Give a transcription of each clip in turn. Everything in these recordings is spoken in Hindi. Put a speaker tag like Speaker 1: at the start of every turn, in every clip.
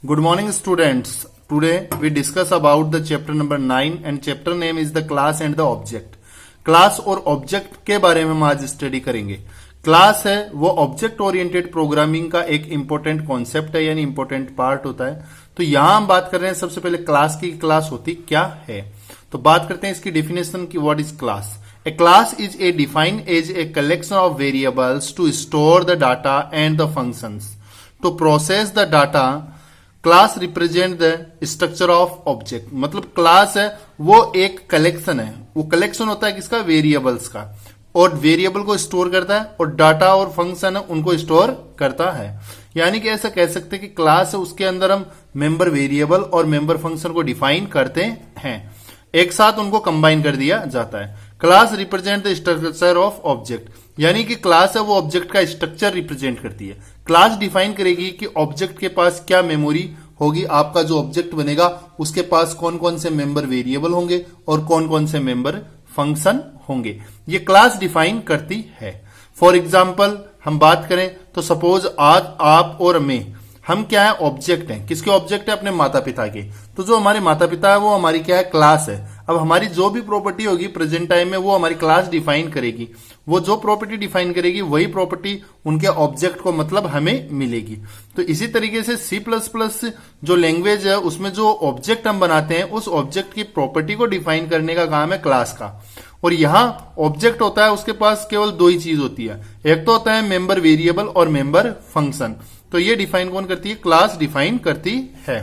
Speaker 1: Good morning, students. Today we discuss about the chapter number 9 and chapter name is the class and the object. Class और ऑब्जेक्ट के बारे में हम आज स्टडी करेंगे. क्लास है वो ऑब्जेक्ट ओरिएंटेड प्रोग्रामिंग का एक इंपॉर्टेंट कॉन्सेप्ट है, यानी इंपॉर्टेंट पार्ट होता है. तो यहां हम बात कर रहे हैं सबसे पहले क्लास की. क्लास होती क्या है, तो बात करते हैं इसकी डेफिनेशन की. What is class? A class is a defined as a collection of variables to store the data and the functions. To process the data, class represent the structure of object. मतलब क्लास है वो एक कलेक्शन है. वो कलेक्शन होता है किसका? वेरिएबल्स का. और वेरिएबल को स्टोर करता है और डाटा और फंक्शन है उनको स्टोर करता है. यानी कि ऐसा कह सकते हैं कि क्लास है उसके अंदर हम मेंबर वेरिएबल और मेंबर फंक्शन को डिफाइन करते हैं, एक साथ उनको कंबाइन कर दिया जाता है. Class represent the structure of object, यानी कि क्लास है वो ऑब्जेक्ट का स्ट्रक्चर रिप्रेजेंट करती है. क्लास डिफाइन करेगी कि ऑब्जेक्ट के पास क्या मेमोरी होगी, आपका जो ऑब्जेक्ट बनेगा उसके पास कौन कौन से मेंबर वेरिएबल होंगे और कौन कौन से मेंबर फंक्शन होंगे. ये क्लास डिफाइन करती है. फॉर एग्जाम्पल हम बात करें तो सपोज आज आप और मैं, हम क्या है? ऑब्जेक्ट हैं. किसके ऑब्जेक्ट है? अपने माता पिता के. तो जो हमारे माता पिता है वो हमारी क्या है? क्लास है. अब हमारी जो भी प्रॉपर्टी होगी प्रेजेंट टाइम में वो हमारी क्लास डिफाइन करेगी. वो जो प्रॉपर्टी डिफाइन करेगी वही प्रॉपर्टी उनके ऑब्जेक्ट को मतलब हमें मिलेगी. तो इसी तरीके से C++ जो लैंग्वेज है उसमें जो ऑब्जेक्ट हम बनाते हैं उस ऑब्जेक्ट की प्रॉपर्टी को डिफाइन करने का काम है क्लास का. और यहां ऑब्जेक्ट होता है उसके पास केवल दो ही चीज होती है, एक तो होता है मेंबर वेरिएबल और मेंबर फंक्शन. तो ये डिफाइन कौन करती है? क्लास डिफाइन करती है.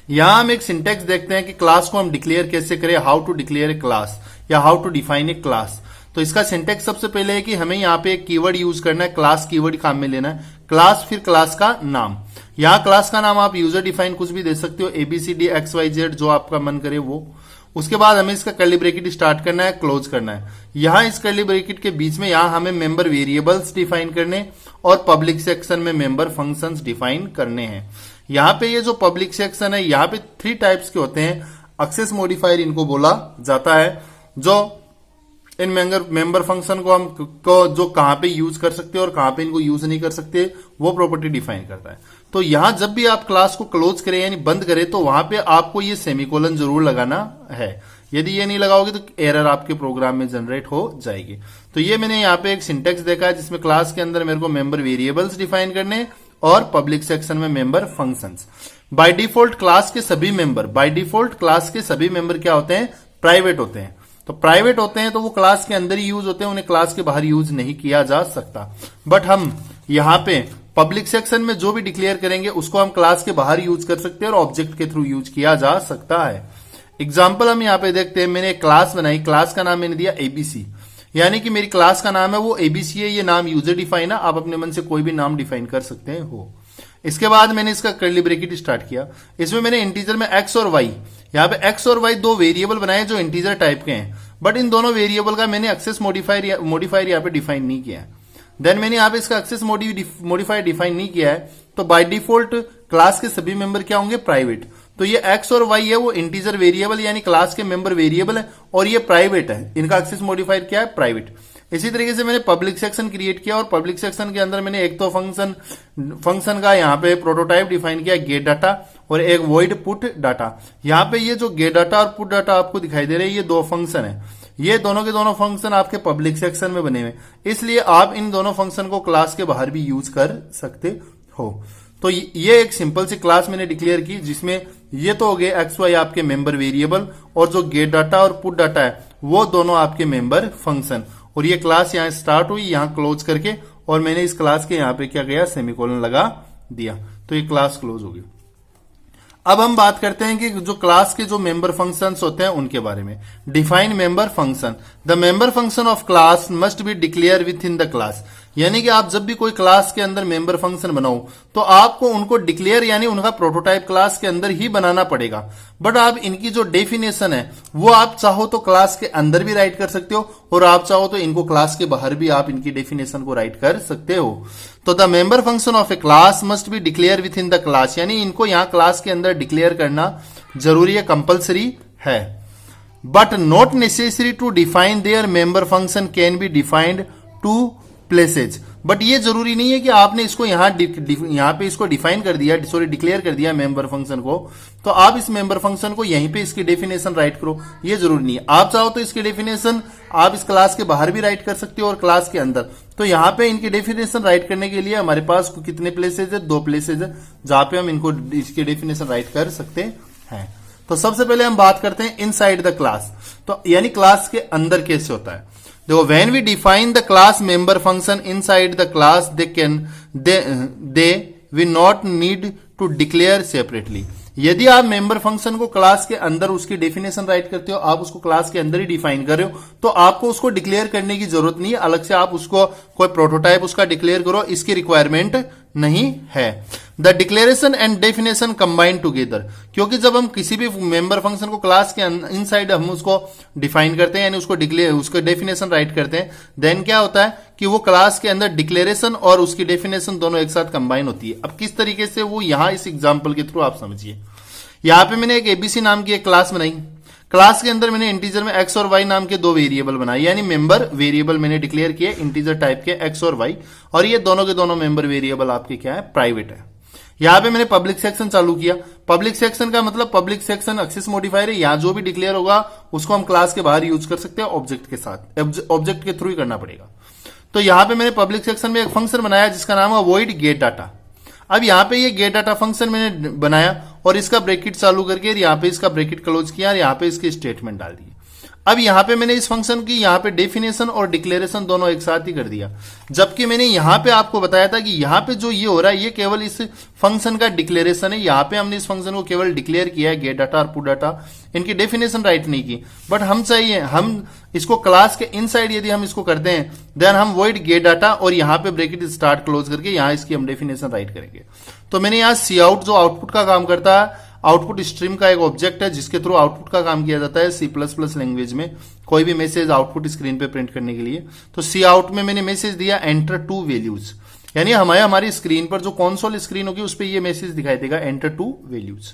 Speaker 1: यहां हम एक सिंटेक्स देखते हैं कि क्लास को हम डिक्लेयर कैसे करें, how to declare a class या how to define a class. तो इसका सिंटेक्स सबसे पहले है कि हमें यहां पे एक कीवर्ड यूज करना है. क्लास कीवर्ड काम में लेना है. क्लास फिर क्लास का नाम. यहां क्लास का नाम आप यूजर डिफाइन कुछ भी दे सकते हो, ABCD XYZ जो आपका मन करे वो. उसके बाद हमें इसका कर्ली ब्रैकेट स्टार्ट करना है, क्लोज करना है. यहां इस कर्ली ब्रैकेट के बीच में यहां हमें मेंबर वेरिएबल्स डिफाइन करने और पब्लिक सेक्शन में मेंबर फंक्शंस डिफाइन करने हैं. यहां पे ये जो पब्लिक सेक्शन है यहां पे 3 टाइप्स के होते हैं. एक्सेस मॉडिफायर इनको बोला जाता है, जो इन मेंबर फंक्शन को हम जो कहां पे यूज कर सकते हैं और कहां पे इनको यूज नहीं कर सकते वो प्रॉपर्टी डिफाइन करता है. तो यहां जब भी आप क्लास को क्लोज करें यानी बंद करें तो वहां पे आपको ये सेमीकोलन जरूर लगाना है. यदि ये नहीं लगाओगे तो एरर आपके प्रोग्राम में जनरेट हो जाएगी. तो ये मैंने यहाँ पे एक सिंटेक्स देखा है जिसमें क्लास के अंदर मेरे को मेंबर वेरिएबल्स डिफाइन करने और पब्लिक सेक्शन में member functions. By default class के सभी मेंबर क्या होते हैं? प्राइवेट होते हैं. तो प्राइवेट होते हैं तो वो क्लास के अंदर ही यूज होते हैं, उन्हें क्लास के बाहर यूज नहीं किया जा सकता. बट हम यहाँ पे पब्लिक सेक्शन में जो भी डिक्लेयर करेंगे उसको हम क्लास के बाहर यूज कर सकते हैं और ऑब्जेक्ट के थ्रू यूज किया जा सकता है. एग्जाम्पल हम यहाँ पे देखते हैं. मैंने एक क्लास बनाई, क्लास का नाम मैंने दिया ABC, यानी कि मेरी क्लास का नाम है वो ABC है. ये नाम यूजर डिफाइन है, आप अपने मन से कोई भी नाम डिफाइन कर सकते हो. इसके बाद मैंने इसका कर्ली ब्रैकेट स्टार्ट किया. इसमें मैंने इंटीजर में X और Y, यहाँ पे X और Y दो वेरिएबल बनाए जो इंटीजर टाइप के हैं. बट इन दोनों वेरिएबल का मैंने एक्सेस मॉडिफायर यहाँ पे डिफाइन नहीं किया है. देन मैंने यहाँ पे इसका एक्सेस मॉडिफायर डिफाइन नहीं किया है. तो बाय डिफॉल्ट क्लास के सभी मेंबर क्या होंगे? प्राइवेट. तो ये X और Y है वो इंटीजर वेरिएबल यानी क्लास के मेंबर वेरिएबल है और ये प्राइवेट है. इनका एक्सेस मॉडिफायर क्या है? प्राइवेट. इसी तरीके से मैंने पब्लिक सेक्शन क्रिएट किया और पब्लिक सेक्शन के अंदर मैंने एक तो फंक्शन का यहाँ पे प्रोटोटाइप डिफाइन किया गेट डाटा और एक वॉइड पुट डाटा. यहाँ पे ये जो गेट डाटा और पुट डाटा आपको दिखाई दे रहे हैं ये दो फंक्शन है. ये दोनों के दोनों फंक्शन आपके पब्लिक सेक्शन में बने हुए, इसलिए आप इन दोनों फंक्शन को क्लास के बाहर भी यूज कर सकते हो. तो ये एक सिंपल सी क्लास मैंने डिक्लेयर की जिसमें ये तो हो गए XY आपके मेंबर वेरिएबल और जो गेट डाटा और पुट डाटा है वो दोनों आपके मेंबर फंक्शन. और ये क्लास यहाँ स्टार्ट हुई, यहाँ क्लोज करके, और मैंने इस क्लास के यहाँ पे क्या किया? सेमीकोलन लगा दिया. तो ये क्लास क्लोज हो गई. अब हम बात करते हैं कि जो क्लास के जो मेंबर फंक्शंस होते हैं उनके बारे में. Define member function. The member function of class must be declare with in the class. यानी कि आप जब भी कोई क्लास के अंदर मेंबर फंक्शन बनाओ तो आपको उनको डिक्लेयर यानी उनका प्रोटोटाइप क्लास के अंदर ही बनाना पड़ेगा. बट आप इनकी जो डेफिनेशन है वो आप चाहो तो क्लास के अंदर भी राइट कर सकते हो और आप चाहो तो इनको क्लास के बाहर भी आप इनकी डेफिनेशन को राइट कर सकते हो. तो the member function of A class must be declare with in the class, यानी इनको यहाँ क्लास के अंदर डिक्लेयर करना जरूरी है, कंपल्सरी है. But not necessary to define their member function can be defined two places. बट ये जरूरी नहीं है कि आपने इसको यहाँ पे इसको डिफाइन कर दिया, सॉरी डिक्लेयर कर दिया मेंबर फंक्शन को, तो आप इस मेंबर फंक्शन को यहीं पे इसकी डेफिनेशन राइट करो, ये जरूरी नहीं है। आप चाहो तो इसकी डेफिनेशन आप इस क्लास के बाहर भी राइट कर सकते हो और क्लास के अंदर। तो यहाँ पे इनकी डेफिनेशन राइट करने के लिए हमारे पास कितने प्लेसेज है, 2 प्लेसेज है जहां पे हम इनको इसकी डेफिनेशन राइट कर सकते हैं। तो सबसे पहले हम बात करते हैं इनसाइड द क्लास, तो यानी क्लास के अंदर कैसे होता है। देखो, when we define the class member function inside the class they we not need to declare separately. यदि आप मेंबर फंक्शन को क्लास के अंदर उसकी डेफिनेशन राइट करते हो, आप उसको क्लास के अंदर ही डिफाइन कर रहे हो, तो आपको उसको डिक्लेयर करने की जरूरत नहीं है, अलग से आप उसको कोई प्रोटोटाइप उसका डिक्लेयर करो, इसकी रिक्वायरमेंट नहीं है। The declaration and definition combined together, क्योंकि जब हम किसी भी मेंबर फंक्शन को क्लास के इनसाइड हम उसको डिफाइन करते हैं, यानी उसको डेफिनेशन राइट करते हैं, देन क्या होता है कि वो क्लास के अंदर डिक्लेरेशन और उसकी डेफिनेशन दोनों एक साथ कंबाइन होती है। अब किस तरीके से, वो यहां इस एग्जाम्पल के थ्रू आप समझिए। यहां पे मैंने एक एबीसी नाम की एक क्लास बनाई, क्लास के अंदर मैंने इंटीजर में एक्स और वाई नाम के 2 वेरिएबल बनाए, यानी मेंबर वेरिएबल मैंने डिक्लेयर किए इंटीजर टाइप के एक्स और वाई, और ये दोनों के दोनों मेंबर वेरिएबल आपके क्या है, प्राइवेट है। यहां पे मैंने पब्लिक सेक्शन चालू किया। पब्लिक सेक्शन का मतलब पब्लिक सेक्शन एक्सेस मॉडिफायर है, यहां जो भी डिक्लेयर होगा उसको हम क्लास के बाहर यूज कर सकते हैं, ऑब्जेक्ट के साथ, ऑब्जेक्ट के थ्रू ही करना पड़ेगा। तो यहां पे मैंने पब्लिक सेक्शन में एक फंक्शन बनाया जिसका नाम है वॉइड गेट डाटा। अब यहां पे ये गेट डाटा फंक्शन मैंने बनाया और इसका ब्रैकेट चालू करके यहां पे इसका ब्रैकेट क्लोज किया और यहां पे इसकी स्टेटमेंट डाल दी। अब यहां पे मैंने इस फंक्शन की यहां पे डेफिनेशन और डिक्लेरेशन दोनों एक साथ ही कर दिया, जबकि मैंने यहां पे आपको बताया था कि यहां पे जो ये हो रहा है ये केवल इस फंक्शन का डिक्लेरेशन है। यहां पे हमने इस फंक्शन को केवल डिक्लेयर किया है, गेट डाटा और पुट डाटा, इनकी डेफिनेशन राइट नहीं की। बट हम चाहिए, हम इसको क्लास के इनसाइड यदि हम इसको करते हैं, देन हम वॉइड गेट डाटा और यहां पे ब्रैकेट स्टार्ट क्लोज करके यहां इसकी हम डेफिनेशन राइट करेंगे। तो मैंने यहां सी आउट जो आउटपुट का काम करता है, आउटपुट स्ट्रीम का एक ऑब्जेक्ट है जिसके थ्रू आउटपुट का काम किया जाता है C++ लैंग्वेज में, कोई भी मैसेज आउटपुट स्क्रीन पे प्रिंट करने के लिए। तो सी आउट में मैंने मैसेज दिया एंटर 2 वैल्यूज, यानी हमारी स्क्रीन पर जो कंसोल स्क्रीन होगी उस पर ये मैसेज दिखाई देगा enter 2 values.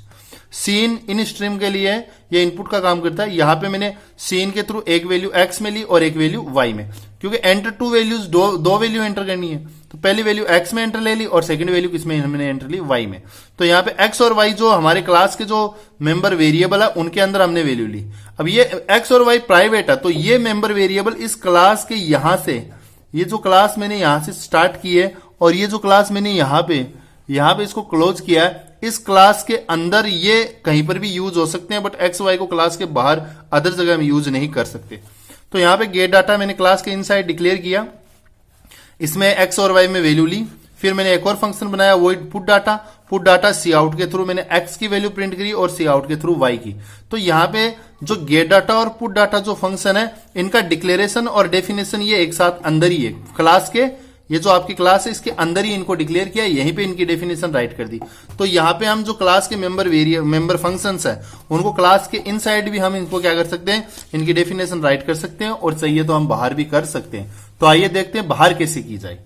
Speaker 1: Seen in stream के लिए ये इनपुट का काम करता है। यहां पे मैंने सीन के थ्रू एक वैल्यू एक्स में ली और एक वैल्यू वाई में, क्योंकि एंटर 2 वैल्यूज दो वैल्यू एंटर करनी है, तो पहली वैल्यू एक्स में एंटर ले ली और सेकंड वैल्यू किसमें हमने एंटर ली, वाई में। तो यहाँ पे एक्स और वाई जो हमारे क्लास के जो मेंबर वेरिएबल है उनके अंदर हमने वैल्यू ली। अब ये एक्स और वाई प्राइवेट है, तो ये मेंबर वेरिएबल इस क्लास के यहां से, ये जो क्लास मैंने यहां से स्टार्ट की है और ये जो क्लास मैंने यहां पे इसको क्लोज किया है, इस क्लास के अंदर ये कहीं पर भी यूज हो सकते हैं, बट एक्स वाई को क्लास के बाहर अदर जगह में यूज नहीं कर सकते। तो यहां पे गेट डाटा मैंने क्लास के इनसाइड डिक्लेयर किया, इसमें एक्स और वाई में वैल्यू ली। फिर मैंने एक और फंक्शन बनाया वॉइड पुट डाटा सी आउट के थ्रू मैंने एक्स की वैल्यू प्रिंट करी और सी आउट के थ्रू वाई की। तो यहां पे जो गेट डाटा और पुट डाटा जो फंक्शन है, इनका डिक्लेरेशन और डेफिनेशन ये एक साथ अंदर ही है, क्लास के ये जो आपकी क्लास है इसके अंदर ही इनको डिक्लेयर किया, यहीं पे इनकी डेफिनेशन राइट कर दी। तो यहाँ पे हम जो क्लास के मेंबर फंक्शंस है उनको क्लास के इनसाइड भी हम इनको क्या कर सकते हैं, इनकी डेफिनेशन राइट कर सकते हैं, और चाहिए तो हम बाहर भी कर सकते हैं। तो आइए देखते हैं बाहर कैसे की जाए।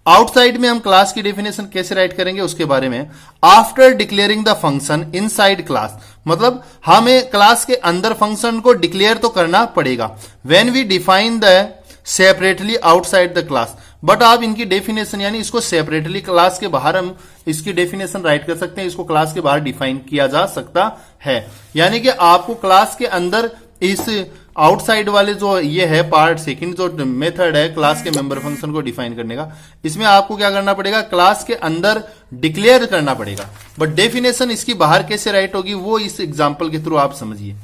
Speaker 1: आउटसाइड में हम क्लास की डेफिनेशन कैसे राइट करेंगे उसके बारे में। After declaring the function inside class, मतलब हमें क्लास के अंदर फंक्शन को डिक्लेयर तो करना पड़ेगा। When we define the separately outside the class, but आप इनकी डेफिनेशन यानी इसको सेपरेटली क्लास के बाहर हम इसकी डेफिनेशन राइट कर सकते हैं, इसको क्लास के बाहर डिफाइन किया जा सकता है। यानी कि आपको क्लास के अंदर इस आउटसाइड वाले जो ये है पार्ट, सेकंड जो मेथड है क्लास के मेंबर फंक्शन को डिफाइन करने का, इसमें आपको क्या करना पड़ेगा, क्लास के अंदर डिक्लेयर करना पड़ेगा। बट डेफिनेशन इसकी बाहर कैसे राइट होगी वो इस एग्जांपल के थ्रू आप समझिए।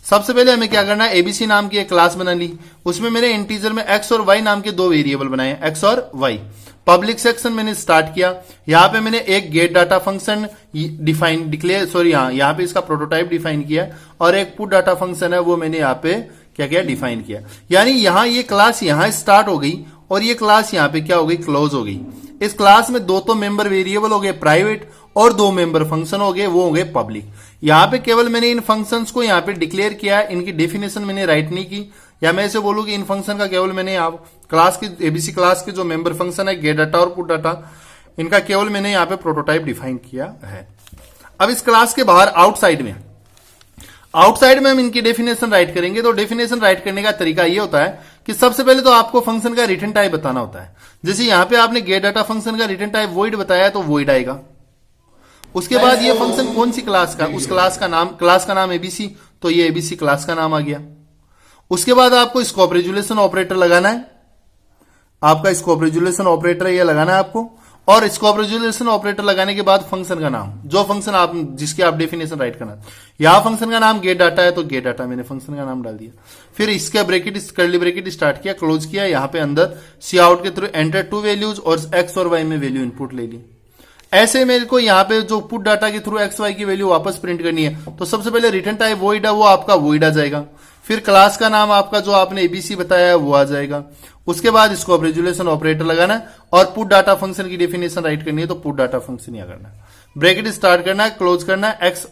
Speaker 1: सबसे पहले हमें क्या करना है, एबीसी नाम की एक क्लास बना ली, उसमें मैंने इंटीजर में एक्स और वाई नाम के 2 वेरिएबल बनाए, एक्स और वाई। पब्लिक सेक्शन मैंने स्टार्ट किया, यहां पे मैंने एक गेट डाटा फंक्शन यहां पे इसका प्रोटोटाइप डिफाइन किया, और एक पुट डाटा फंक्शन है वो मैंने यहां पे क्या किया, डिफाइन किया। यानी यहां ये क्लास यहां स्टार्ट हो गई और ये क्लास यहां पे क्या हो गई, क्लोज हो गई। इस क्लास में 2 तो मेंबर वेरिएबल हो गए प्राइवेट और 2 मेंबर फंक्शन हो गए, वो हो गए पब्लिक। यहां पे केवल मैंने इन फंक्शंस को यहां पे डिक्लेयर किया है, इनकी डेफिनेशन मैंने राइट नहीं की। या मैं ऐसे बोलूं कि इन फंक्शन का केवल मैंने आप क्लास की एबीसी क्लास के जो मेंबर फंक्शन है गेट डाटा और पुट डाटा, इनका केवल मैंने यहां पे प्रोटोटाइप डिफाइन किया है। अब इस क्लास के बाहर आउटसाइड में हम इनकी डेफिनेशन राइट करेंगे। तो डेफिनेशन राइट करने का तरीका ये होता है कि सबसे पहले तो आपको फंक्शन का रिटर्न टाइप बताना होता है। जैसे यहां पे आपने गेट डाटा फंक्शन का रिटर्न टाइप वॉइड बताया है तो वॉइड आएगा। उसके बाद ये फंक्शन कौन सी क्लास का, उस क्लास का नाम एबीसी, तो ये एबीसी क्लास का नाम आ गया। उसके बाद आपको स्कोप रेजुलेशन ऑपरेटर लगाना है, आपका स्कोप रेजुलेशन ऑपरेटर ये लगाना है आपको। और स्कोप रेजुलेशन ऑपरेटर लगाने के बाद फंक्शन का नाम, जो फंक्शन आप जिसकी आप डेफिनेशन राइट करना, यहां फंक्शन का नाम गेट डाटा है तो गेट डाटा मैंने फंक्शन का नाम डाल दिया। फिर इसका ब्रैकेट कर्ली ब्रैकेट स्टार्ट किया, क्लोज किया, यहां पे अंदर सी आउट के थ्रू एंटर 2 वैल्यूज और एक्स और वाई में वैल्यू इनपुट ले ली। ऐसे मेरे को यहाँ पे जो पुट डाटा के थ्रू एक्स वाई की वैल्यू वापस प्रिंट करनी है तो सबसे पहले रिटर्न टाइप वॉइड है, वो आपका वॉइड आ जाएगा। फिर क्लास का नाम आपका जो आपने एबीसी बताया है वो आ जाएगा। उसके बाद स्कोप रेजुलेशन ऑपरेटर लगाना है और पुट डाटा फंक्शन की डेफिनेशन राइट करनी है तो पुट डाटा फंक्शन या करना है। ब्रैकेट स्टार्ट करना है, क्लोज करना है, एक्स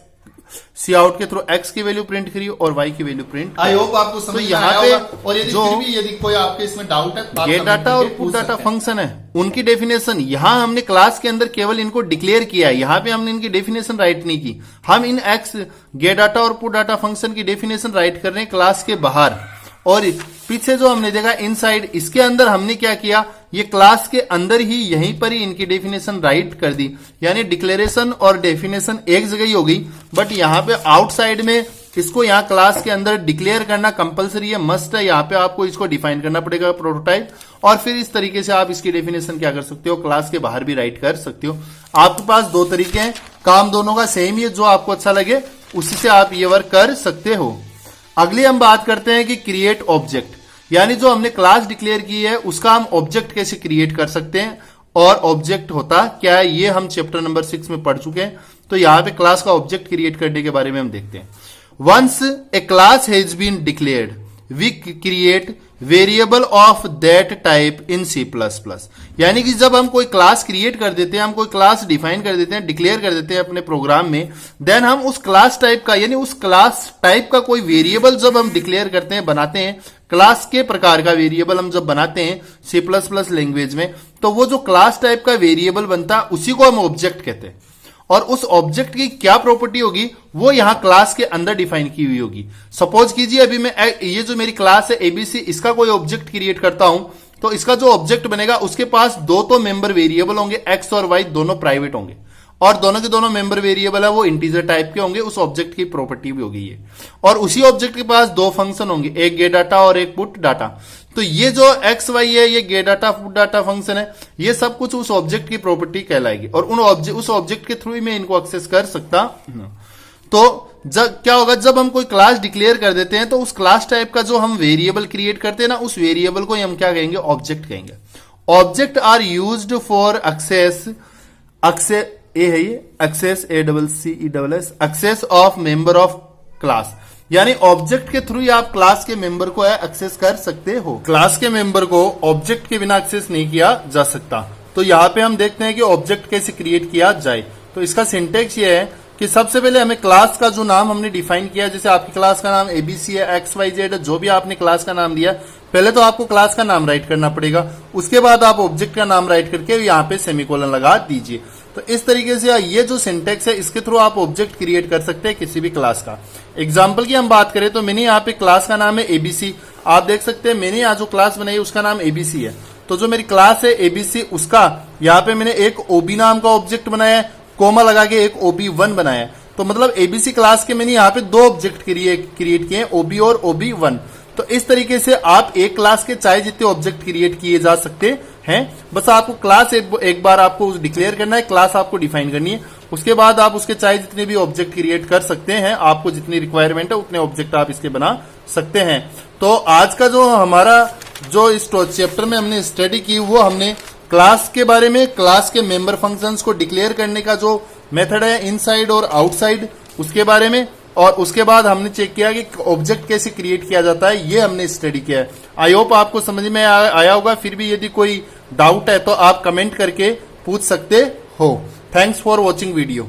Speaker 1: सी आउट के थ्रू एक्स की वैल्यू प्रिंट करी और वाई की वैल्यू प्रिंट।
Speaker 2: आई होप आपको समझ में आया होगा। और यदि कोई आपके इसमें डाउट है,
Speaker 1: गेट डाटा और पुट डाटा फंक्शन है उनकी डेफिनेशन, यहां हमने क्लास के अंदर केवल इनको डिक्लेयर किया है, यहां पे हमने इनकी डेफिनेशन राइट नहीं की। हम इन एक्स गेट डाटा और पुट डाटा फंक्शन की डेफिनेशन राइट कर रहे हैं क्लास के बाहर। और पीछे जो हमने देखा इनसाइड, इसके अंदर हमने क्या किया, ये क्लास के अंदर ही यहीं पर ही इनकी डेफिनेशन राइट कर दी, यानी डिक्लेरेशन और डेफिनेशन एक जगह ही हो गई। बट यहां पे आउटसाइड में इसको यहां क्लास के अंदर डिक्लेयर करना कंपलसरी है, मस्ट है। यहां पे आपको इसको डिफाइन करना पड़ेगा प्रोटोटाइप, और फिर इस तरीके से आप इसकी डेफिनेशन क्या कर सकते हो, क्लास के बाहर भी राइट कर सकते हो। आपके पास दो तरीके हैं, काम दोनों का सेम ही है, जो आपको अच्छा लगे उसी से आप ये वर्क कर सकते हो। अगली हम बात करते हैं कि क्रिएट ऑब्जेक्ट, यानी जो हमने क्लास डिक्लेयर की है उसका हम ऑब्जेक्ट कैसे क्रिएट कर सकते हैं, और ऑब्जेक्ट होता क्या है ये हम चैप्टर नंबर 6 में पढ़ चुके हैं। तो यहां पे क्लास का ऑब्जेक्ट क्रिएट करने के बारे में हम देखते हैं। Once a class has been declared we create variable of that type in C++। यानी कि जब हम कोई क्लास क्रिएट कर देते हैं, हम कोई क्लास डिफाइन कर देते हैं, डिक्लेयर कर देते हैं अपने प्रोग्राम में, देन हम उस क्लास टाइप का, यानी उस क्लास टाइप का कोई वेरिएबल जब हम डिक्लेयर करते हैं, बनाते हैं, क्लास के प्रकार का वेरिएबल हम जब बनाते हैं C++ लैंग्वेज में, तो वो जो क्लास टाइप का वेरिएबल बनता है उसी को हम ऑब्जेक्ट कहते हैं। और उस ऑब्जेक्ट की क्या प्रॉपर्टी होगी वो यहां क्लास के अंदर डिफाइन की हुई होगी। सपोज कीजिए अभी मैं ये जो मेरी क्लास है एबीसी, इसका कोई ऑब्जेक्ट क्रिएट करता हूं, तो इसका जो ऑब्जेक्ट बनेगा उसके पास दो तो मेंबर वेरिएबल होंगे, एक्स और वाई दोनों प्राइवेट होंगे, और दोनों के दोनों मेंबर वेरिएबल है वो इंटीजर टाइप के होंगे। उस ऑब्जेक्ट की प्रॉपर्टी भी होगी ये। और उसी ऑब्जेक्ट के पास दो फंक्शन होंगे, एक गेट डाटा और एक पुट डाटा। तो ये जो एक्स वाई है, ये gate data put data function है, ये सब कुछ उस ऑब्जेक्ट की प्रॉपर्टी कहलाएगी, और उस ऑब्जेक्ट के थ्रू ही मैं इनको एक्सेस कर सकता। तो जब क्या होगा, जब हम कोई क्लास डिक्लेयर कर देते हैं तो उस क्लास टाइप का जो हम वेरिएबल क्रिएट करते हैं ना, उस वेरिएबल को हम क्या कहेंगे, ऑब्जेक्ट कहेंगे। Object are used for access access of member of class, यानी ऑब्जेक्ट के थ्रू ही आप क्लास के मेंबर को एक्सेस कर सकते हो। क्लास के मेंबर को ऑब्जेक्ट के बिना एक्सेस नहीं किया जा सकता। तो यहां पे हम देखते हैं कि ऑब्जेक्ट कैसे क्रिएट किया जाए। तो इसका सिंटेक्स ये है कि सबसे पहले हमें क्लास का जो नाम हमने डिफाइन किया, जैसे आपकी क्लास का नाम एबीसी है, एक्स वाई जेड है, जो भी आपने क्लास का नाम दिया, पहले तो आपको क्लास का नाम राइट करना पड़ेगा, उसके बाद आप ऑब्जेक्ट का नाम राइट करके यहाँ पे सेमीकोलन लगा दीजिए। तो इस तरीके से ये जो सिंटेक्स है इसके थ्रू आप ऑब्जेक्ट क्रिएट कर सकते हैं किसी भी क्लास का। एग्जाम्पल की हम बात करें तो मैंने यहाँ पे क्लास का नाम है एबीसी, आप देख सकते हैं मैंने यहाँ जो क्लास बनाई है उसका नाम एबीसी है। तो जो मेरी क्लास है एबीसी, उसका यहाँ पे मैंने एक ओबी नाम का ऑब्जेक्ट बनाया है, कोमा लगा के एक OB1 बनाया है। तो मतलब एबीसी क्लास के मैंने यहाँ पे दो ऑब्जेक्ट क्रिएट किए हैं, ओबी और OB1। तो इस तरीके से आप एक क्लास के चाहे जितने ऑब्जेक्ट क्रिएट किए जा सकते हैं। बस आपको क्लास एक बार आपको डिक्लेयर करना है, क्लास आपको डिफाइन करनी है, उसके बाद आप उसके चाहे जितने भी ऑब्जेक्ट क्रिएट कर सकते हैं। आपको जितनी रिक्वायरमेंट है उतने ऑब्जेक्ट आप इसके बना सकते हैं। तो आज का जो हमारा जो इस चैप्टर में हमने स्टडी की, वो हमने क्लास के बारे में, क्लास के मेंबर फंक्शंस को डिक्लेयर करने का जो मेथड है इनसाइड और आउटसाइड, उसके बारे में, और उसके बाद हमने चेक किया कि ऑब्जेक्ट कैसे क्रिएट किया जाता है, ये हमने स्टडी किया है। आई होप आपको समझ में आया होगा। फिर भी यदि कोई डाउट है तो आप कमेंट करके पूछ सकते हो। Thanks for watching video.